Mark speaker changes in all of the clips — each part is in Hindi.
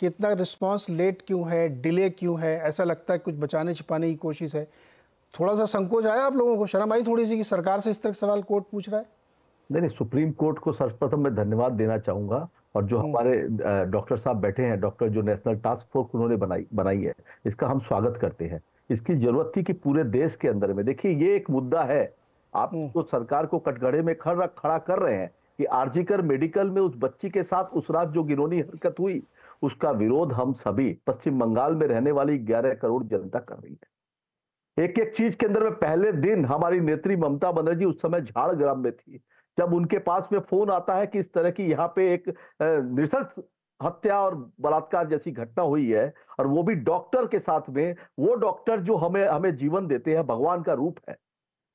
Speaker 1: कि इतना रिस्पांस लेट क्यों है, डिले क्यों है? ऐसा लगता है कुछ बचाने छिपाने की कोशिश है। थोड़ा सा संकोच आया आप लोगों को, शर्म आई थोड़ी सी कि सरकार से इस तरह सवाल कोर्ट पूछ रहा है?
Speaker 2: नहीं, सुप्रीम कोर्ट को सर्वप्रथम मैं धन्यवाद देना चाहूंगा, और जो हमारे डॉक्टर साहब बैठे हैं, डॉक्टर जो नेशनल टास्क फोर्स उन्होंने बनाई है, इसका हम स्वागत करते हैं। इसकी जरूरत थी कि पूरे देश के अंदर में, देखिए ये एक मुद्दा है, आप तो सरकार को कटघरे में खड़ा कर रहे हैं कि आरजीकर मेडिकल में उस बच्ची के साथ उस रात जो घिनौनी हरकत हुई, उसका विरोध हम सभी पश्चिम बंगाल में रहने वाली 11 करोड़ जनता कर रही है। एक एक चीज के अंदर में पहले दिन हमारी नेत्री ममता बनर्जी उस समय झाड़ग्राम में थी, जब उनके पास में फोन आता है कि इस तरह की यहाँ पे एक नृशंस हत्या और बलात्कार जैसी घटना हुई है, और वो भी डॉक्टर के साथ में, वो डॉक्टर जो हमें जीवन देते हैं, भगवान का रूप है,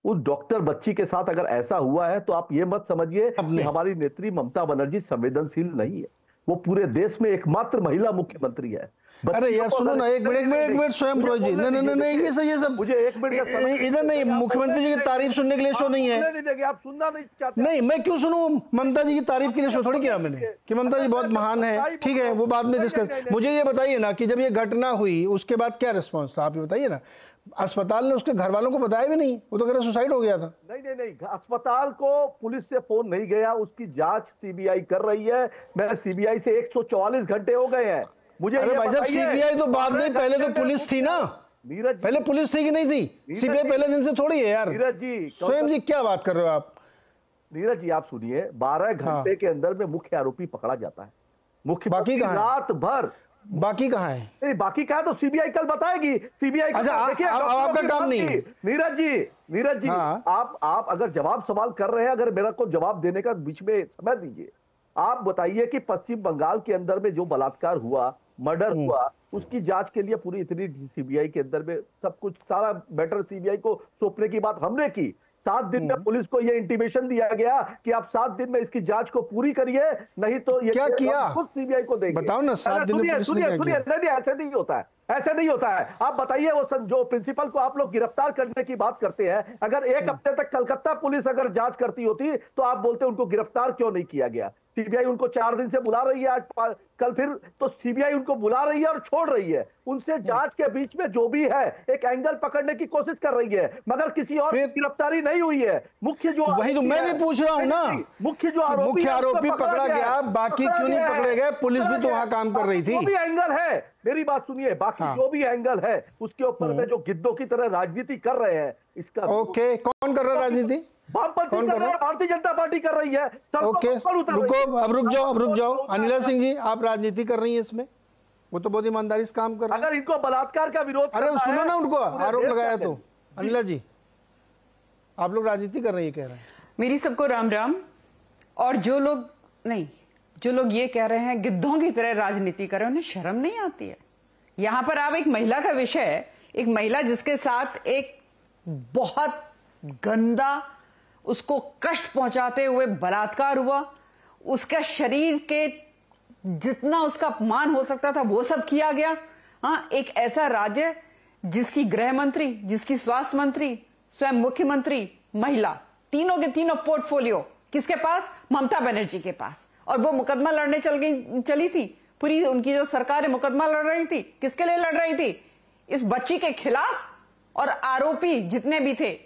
Speaker 2: उस डॉक्टर बच्ची के साथ अगर ऐसा हुआ है तो आप ये मत समझिए कि हमारी नेत्री ममता बनर्जी संवेदनशील नहीं है। वो पूरे देश में एकमात्र महिला मुख्यमंत्री है।
Speaker 1: अरे यार सुनो ना, एक मिनट स्वयं प्रो जी, नहीं ये सब मुझे एक मिनट इधर नहीं, मुख्यमंत्री जी की तारीफ सुनने के लिए शो नहीं है।
Speaker 2: आप सुनना नहीं चाहते?
Speaker 1: नहीं, मैं क्यों सुनूं? ममता जी की तारीफ के लिए शो थोड़ी किया मैंने कि ममता जी बहुत महान है, ठीक है, वो बाद में डिस्कस। मुझे ये बताइए ना कि जब ये घटना हुई उसके बाद क्या रिस्पॉन्स था, आप ये बताइए ना। अस्पताल ने उसके घर वालों को बताया भी नहीं, वो तो कह रहे सुसाइड हो गया था।
Speaker 2: नहीं, अस्पताल को पुलिस से फोन नहीं गया, उसकी जांच सीबीआई कर रही है। मैं सीबीआई से 144 घंटे हो गए हैं मुझे।
Speaker 1: अरे भाई साहब, सीबीआई तो बाद में, पहले तो पुलिस थी ना।
Speaker 2: नीरज,
Speaker 1: पहले पुलिस थी कि नहीं थी? सीबीआई पहले दिन से थोड़ी है यार।
Speaker 2: नीरज जी,
Speaker 1: स्वयं जी क्या बात कर रहे हो आप?
Speaker 2: नीरज जी आप सुनिए, 12 घंटे के अंदर में मुख्य आरोपी पकड़ा जाता है।
Speaker 1: बाकी कहाँ
Speaker 2: रात भर,
Speaker 1: बाकी कहाँ है?
Speaker 2: नहीं बाकी कहाँ तो सीबीआई कल बताएगी। सीबीआई
Speaker 1: देखिए आपका काम नहीं है।
Speaker 2: नीरज जी आप अगर जवाब सवाल कर रहे हैं, अगर मेरा को जवाब देने का बीच में समय दीजिए। आप बताइए कि पश्चिम बंगाल के अंदर में जो बलात्कार हुआ, मर्डर हुआ, उसकी जांच के लिए पूरी इतनी सीबीआई के अंदर में सब कुछ, सारा मैटर सीबीआई को सौंपने की बात हमने की। 7 दिन में पुलिस को यह इंटीमेशन दिया गया कि आप 7 दिन में इसकी जांच को पूरी करिए, नहीं तो ये
Speaker 1: क्या किया
Speaker 2: खुद सीबीआई को देंगे।
Speaker 1: बताओ ना, 7 दिन में पुलिस ने क्या किया?
Speaker 2: नहीं, ऐसे नहीं होता है, ऐसे नहीं होता है। आप बताइए, वो जो प्रिंसिपल को आप लोग गिरफ्तार करने की बात करते हैं, अगर 1 हफ्ते तक कलकत्ता पुलिस अगर जांच करती होती तो आप बोलते उनको गिरफ्तार क्यों नहीं किया गया? सीबीआई उनको 4 दिन से बुला रही है, आज कल फिर तो सीबीआई उनको बुला रही है और छोड़ रही है। उनसे जांच के बीच में जो भी है एक एंगल पकड़ने की कोशिश कर रही है, मगर किसी और की गिरफ्तारी नहीं हुई है। मुख्य जो,
Speaker 1: वही तो मैं भी पूछ रहा हूं ना,
Speaker 2: मुख्य आरोपी
Speaker 1: पकड़ा गया, बाकी क्यों नहीं पकड़े गए? पुलिस भी तो वहां काम कर रही थी।
Speaker 2: जो भी एंगल है, मेरी बात सुनिए, बाकी जो भी एंगल है उसके ऊपर में जो गिद्धों की तरह राजनीति कर रहे हैं, इसका
Speaker 1: ओके, कौन कर रहा है राजनीति?
Speaker 2: वामपंथी कर रहा है, भारतीय जनता पार्टी कर रही है।
Speaker 1: ओके, रुको, अब रुक जाओ। अनिला सिंह जी, आप राजनीति कर रही है इसमें? वो तो बहुत ईमानदारी से काम कर रहे हैं।
Speaker 2: अगर इनको बलात्कार का विरोध,
Speaker 1: अरे सुनो ना, उनको आरोप लगाया तो। अनिला जी, आप लोग राजनीति कर रही है कह रहे हैं।
Speaker 3: मेरी सबको राम राम। और जो लोग ये कह रहे हैं गिद्धों की तरह राजनीति कर रहे हैं, उन्हें शर्म नहीं आती है? यहां पर आप एक महिला का विषय है, एक महिला जिसके साथ एक बहुत गंदा, उसको कष्ट पहुंचाते हुए बलात्कार हुआ, उसका शरीर के जितना उसका अपमान हो सकता था वो सब किया गया। हाँ, एक ऐसा राज्य जिसकी गृह मंत्री, जिसकी स्वास्थ्य मंत्री, स्वयं मुख्यमंत्री महिला, तीनों के तीनों पोर्टफोलियो किसके पास? ममता बनर्जी के पास। और वो मुकदमा लड़ने चली थी, पूरी उनकी जो सरकार है मुकदमा लड़ रही थी। किसके लिए लड़ रही थी? इस बच्ची के खिलाफ, और आरोपी जितने भी थे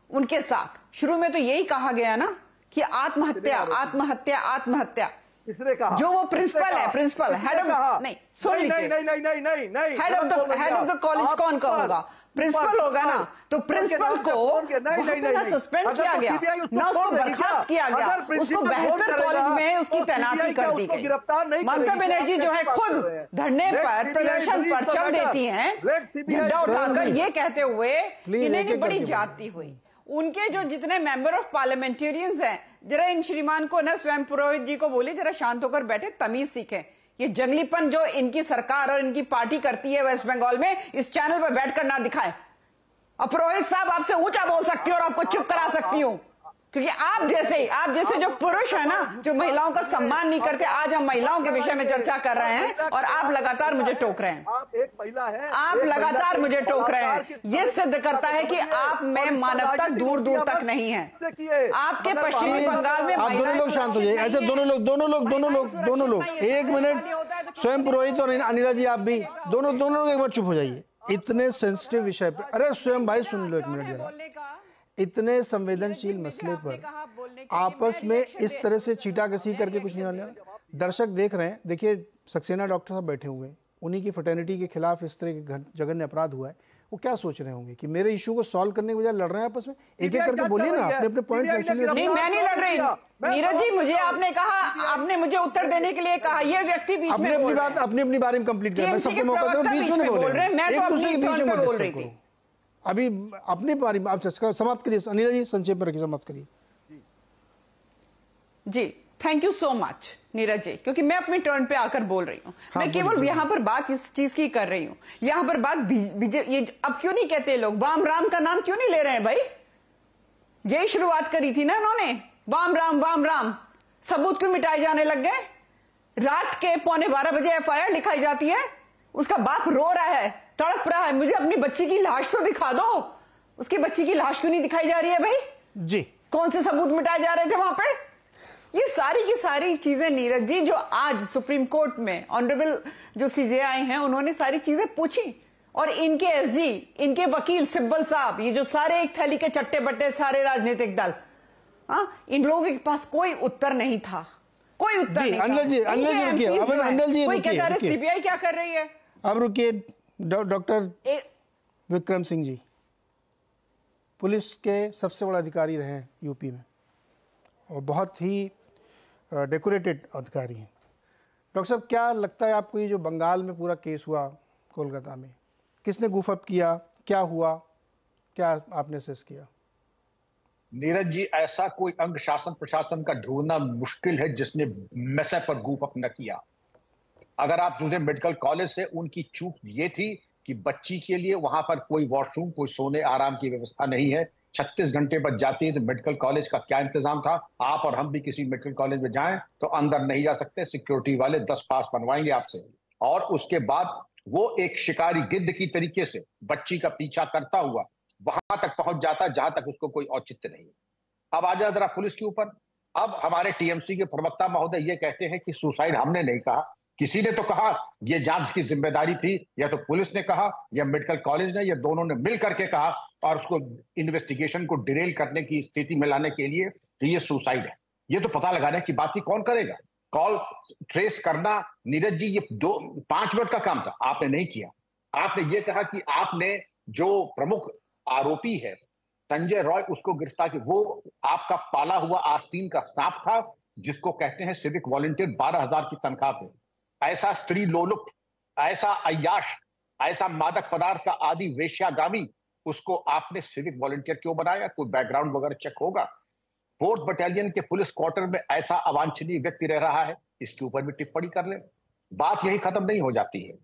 Speaker 3: उनके साथ। शुरू में तो यही कहा गया ना कि आत्महत्या आत्महत्या आत्महत्या।
Speaker 2: किसने कहा?
Speaker 3: जो वो प्रिंसिपल है, प्रिंसिपल हेड ऑफ, नहीं सुन लीजिए,
Speaker 2: नहीं,
Speaker 3: हेड ऑफ द कॉलेज कौन होगा? प्रिंसिपल होगा ना। तो प्रिंसिपल को सस्पेंड किया गया, ना उसको बर्खास्त किया गया, उसको बेहतर कॉलेज में उसकी तैनाती कर दी गई। ममता बनर्जी जो है खुद धरने पर, प्रदर्शन पर चल देती हैं झंडा उठाकर, ये कहते हुए इन्हें बड़ी जाती हुई। उनके जो जितने मेंबर ऑफ पार्लियामेंटेरियंस हैं, जरा इन श्रीमान को ना, स्वयं पुरोहित जी को बोली जरा शांत होकर बैठे, तमीज सीखें। ये जंगलीपन जो इनकी सरकार और इनकी पार्टी करती है वेस्ट बंगाल में, इस चैनल पर बैठकर ना दिखाएं। और पुरोहित साहब, आपसे ऊंचा बोल सकती हूँ और आपको चुप करा सकती हूँ। क्योंकि आप जैसे जो पुरुष है ना, जो महिलाओं का सम्मान नहीं करते, आज हम महिलाओं के विषय में चर्चा कर रहे हैं और आप लगातार मुझे टोक रहे हैं।
Speaker 4: आप एक महिला हैं,
Speaker 3: आप लगातार मुझे टोक रहे हैं। ये सिद्ध करता है कि आप में मानवता दूर दूर तक नहीं है। आपके पश्चिमी बंगाल में
Speaker 1: आप दोनों लोग शांत हो जाइए। अच्छा, दोनों लोग 1 मिनट। स्वयं पुरोहित और अनिला जी, आप भी दोनों लोग एक बार चुप हो जाइए। इतने सेंसिटिव विषय पे, अरे स्वयं भाई सुन लो 1 मिनट जरा। इतने संवेदनशील मसले पर आपस में इस तरह से छींटाकशी करके कुछ नहीं होने वाला। दर्शक देख रहे हैं, देखिए सक्सेना डॉक्टर साहब बैठे हुए हैं, उन्हीं की फ्रेटर्निटी के खिलाफ इस तरह के जघन्य अपराध हुआ है। वो क्या सोच रहे होंगे कि मेरे इशू को सॉल्व करने के बजाय लड़ रहे हैं आपस में? एक एक करके बोलिए ना, अपने अपने पॉइंट फैक्चुअली।
Speaker 3: नहीं, मैं नहीं लड़ रही नीरज जी। मुझे आपने कहा, आपने मुझे उत्तर देने के लिए कहा, ये व्यक्ति बीच में
Speaker 1: अपनी बात अपनी बारे में कंप्लीट करें। मैं सबको मौका दे रहा हूं, बीच में नहीं बोल रहे हैं, एक दूसरे के बीच में बोल रही थी। अभी अपनी बारी में आप समाप्त करिए। अनिला जी संक्षेप में रखिए, समाप्त करिए
Speaker 3: जी। Thank you so much Neeraj ji, क्योंकि मैं अपने टर्न पे आकर बोल रही हूँ। मैं केवल यहाँ पर बात इस चीज की कर रही हूँ, यहाँ पर बात बीजेपी। ये अब क्यों नहीं कहते लोग, वाम राम का नाम क्यों नहीं ले रहे हैं भाई? यही शुरुआत करी थी ना उन्होंने, वाम राम। सबूत क्यों मिटाए जाने लग गए? रात के 11:15 बजे FIR लिखाई जाती है, उसका बाप रो रहा है, तड़प रहा है, मुझे अपनी बच्ची की लाश तो दिखा दो। उसकी बच्ची की लाश क्यों नहीं दिखाई जा रही है भाई
Speaker 1: जी? कौन
Speaker 3: से सबूत मिटाए जा रहे थे वहां पे? ये सारी की सारी चीजें नीरज जी, जो आज सुप्रीम कोर्ट में ऑनरेबल जो CJI हैं, उन्होंने सारी चीजें पूछी, और इनके SG, इनके वकील सिब्बल साहब, ये जो सारे एक थैली के चट्टे बट्टे सारे राजनीतिक दल, इन लोगों के पास कोई उत्तर नहीं था, कोई उत्तर नहीं था।
Speaker 1: अनिल जी रुकिए,
Speaker 3: CBI क्या कर रही है?
Speaker 1: अब रुकिए। डॉक्टर विक्रम सिंह जी पुलिस के सबसे बड़ा अधिकारी रहे हैं यूपी में, और बहुत ही डेकोरेटेड अधिकारी हैं। डॉक्टर साहब, क्या लगता है आपको, ये जो बंगाल में पूरा केस हुआ कोलकाता में, किसने गुफ अप किया, क्या हुआ, क्या आपने असेस किया?
Speaker 5: नीरज जी, ऐसा कोई अंग शासन प्रशासन का ढूंढना मुश्किल है जिसने मैसे पर गुफ अप न किया। अगर आप मुझे मेडिकल कॉलेज से, उनकी चूक ये थी कि बच्ची के लिए वहां पर कोई वॉशरूम, कोई सोने आराम की व्यवस्था नहीं है। 36 घंटे बच जाती है तो मेडिकल कॉलेज का क्या इंतजाम था? आप और हम भी किसी मेडिकल कॉलेज में जाएं तो अंदर नहीं जा सकते, सिक्योरिटी वाले 10 पास बनवाएंगे आपसे। और उसके बाद वो एक शिकारी गिद्ध की तरीके से बच्ची का पीछा करता हुआ वहां तक पहुंच जाता जहां तक उसको कोई औचित्य नहीं। अब आ जाए जरा पुलिस के ऊपर। अब हमारे TMC के प्रवक्ता महोदय ये कहते हैं कि सुसाइड हमने नहीं कहा, किसी ने तो कहा, ये जांच की जिम्मेदारी थी, या तो पुलिस ने कहा या मेडिकल कॉलेज ने, या दोनों ने मिल करके कहा, और उसको इन्वेस्टिगेशन को डिरेल करने की स्थिति में लाने के लिए कि ये सुसाइड है। ये तो पता लगाने की बात ही कौन करेगा? कॉल ट्रेस करना नीरज जी ये 5 मिनट का काम था, आपने नहीं किया। आपने ये कहा कि आपने जो प्रमुख आरोपी है संजय रॉय, उसको गिरफ्तार किया। वो आपका पाला हुआ आस्तीन का सांप था, जिसको कहते हैं सिविक वॉलंटियर, 12,000 की तनख्वाह पे। ऐसा स्त्री लोलुप, ऐसा अय्याश, ऐसा मादक पदार्थ का आदि वेश्यागामी, उसको आपने सिविक वॉलंटियर क्यों बनाया? कोई बैकग्राउंड वगैरह चेक होगा? 4th बटालियन के पुलिस क्वार्टर में ऐसा अवांछनीय व्यक्ति रह रहा है, इसके ऊपर भी टिप्पणी कर ले। बात यही खत्म नहीं हो जाती है।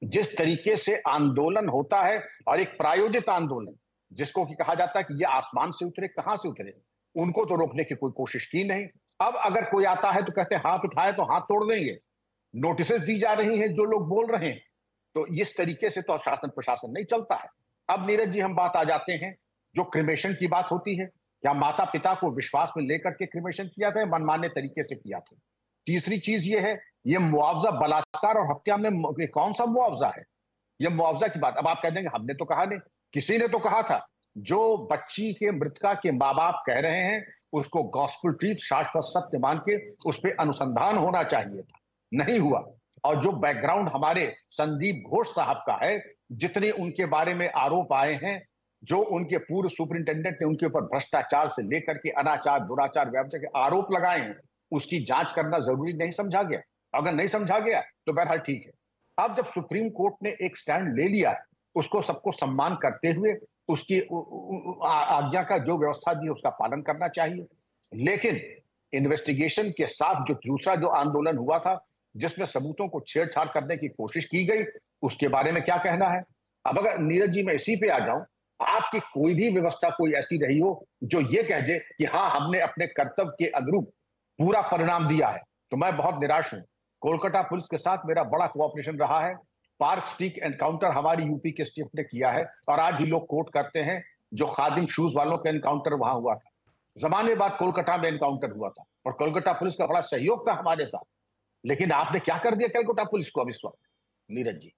Speaker 5: जिस तरीके से आंदोलन होता है, और एक प्रायोजित आंदोलन जिसको कि कहा जाता है कि ये आसमान से उतरे, कहां से उतरे, उनको तो रोकने की कोई कोशिश की नहीं। अब अगर कोई आता है तो कहते हैं हाथ उठाए तो हाथ तोड़ देंगे, नोटिसेस दी जा रही हैं जो लोग बोल रहे हैं। तो इस तरीके से तो शासन प्रशासन नहीं चलता है। अब नीरज जी, हम बात आ जाते हैं जो क्रिमेशन की बात होती है, या माता पिता को विश्वास में लेकर के क्रिमेशन किया था, मनमाने तरीके से किया था। तीसरी चीज ये है, ये मुआवजा बलात्कार और हत्या में कौन सा मुआवजा है? ये मुआवजा की बात अब आप कह देंगे हमने तो कहा नहीं, किसी ने तो कहा था। जो बच्ची के मृतका के माँ बाप कह रहे हैं उसको गॉस्पेल ट्रूथ, शाश्वत सत्य मान के उस पर अनुसंधान होना चाहिए था, नहीं हुआ। और जो बैकग्राउंड हमारे संदीप घोष साहब का है, जितने उनके बारे में आरोप आए हैं, जो उनके पूर्व सुपरिंटेंडेंट ने उनके ऊपर भ्रष्टाचार से लेकर के अनाचार, दुराचार, व्यभिचार के आरोप लगाए हैं, उसकी जांच करना जरूरी नहीं समझा गया। अगर नहीं समझा गया तो बहरहाल ठीक है। अब जब सुप्रीम कोर्ट ने एक स्टैंड ले लिया, उसको सबको सम्मान करते हुए उसकी आज्ञा का जो व्यवस्था दी उसका पालन करना चाहिए। लेकिन इन्वेस्टिगेशन के साथ जो दूसरा जो आंदोलन हुआ था, जिसमें सबूतों को छेड़छाड़ करने की कोशिश की गई, उसके बारे में क्या कहना है? अब अगर नीरज जी मैं इसी पे आ जाऊं, आपकी कोई भी व्यवस्था कोई ऐसी रही हो जो ये कह दे कि हाँ हमने अपने कर्तव्य के अनुरूप पूरा परिणाम दिया है, तो मैं बहुत निराश हूं। कोलकाता पुलिस के साथ मेरा बड़ा कोऑपरेशन रहा है। पार्क स्ट्रीट एनकाउंटर हमारी यूपी के स्टीफ ने किया है और आज भी लोग कोट करते हैं जो खादिम शूज वालों का एनकाउंटर वहां हुआ था, जमाने बाद कोलकाता में एनकाउंटर हुआ था और कोलकाता पुलिस का बड़ा सहयोग था हमारे साथ। लेकिन आपने क्या कर दिया कोलकाता पुलिस को अब इस वक्त, नीरज जी?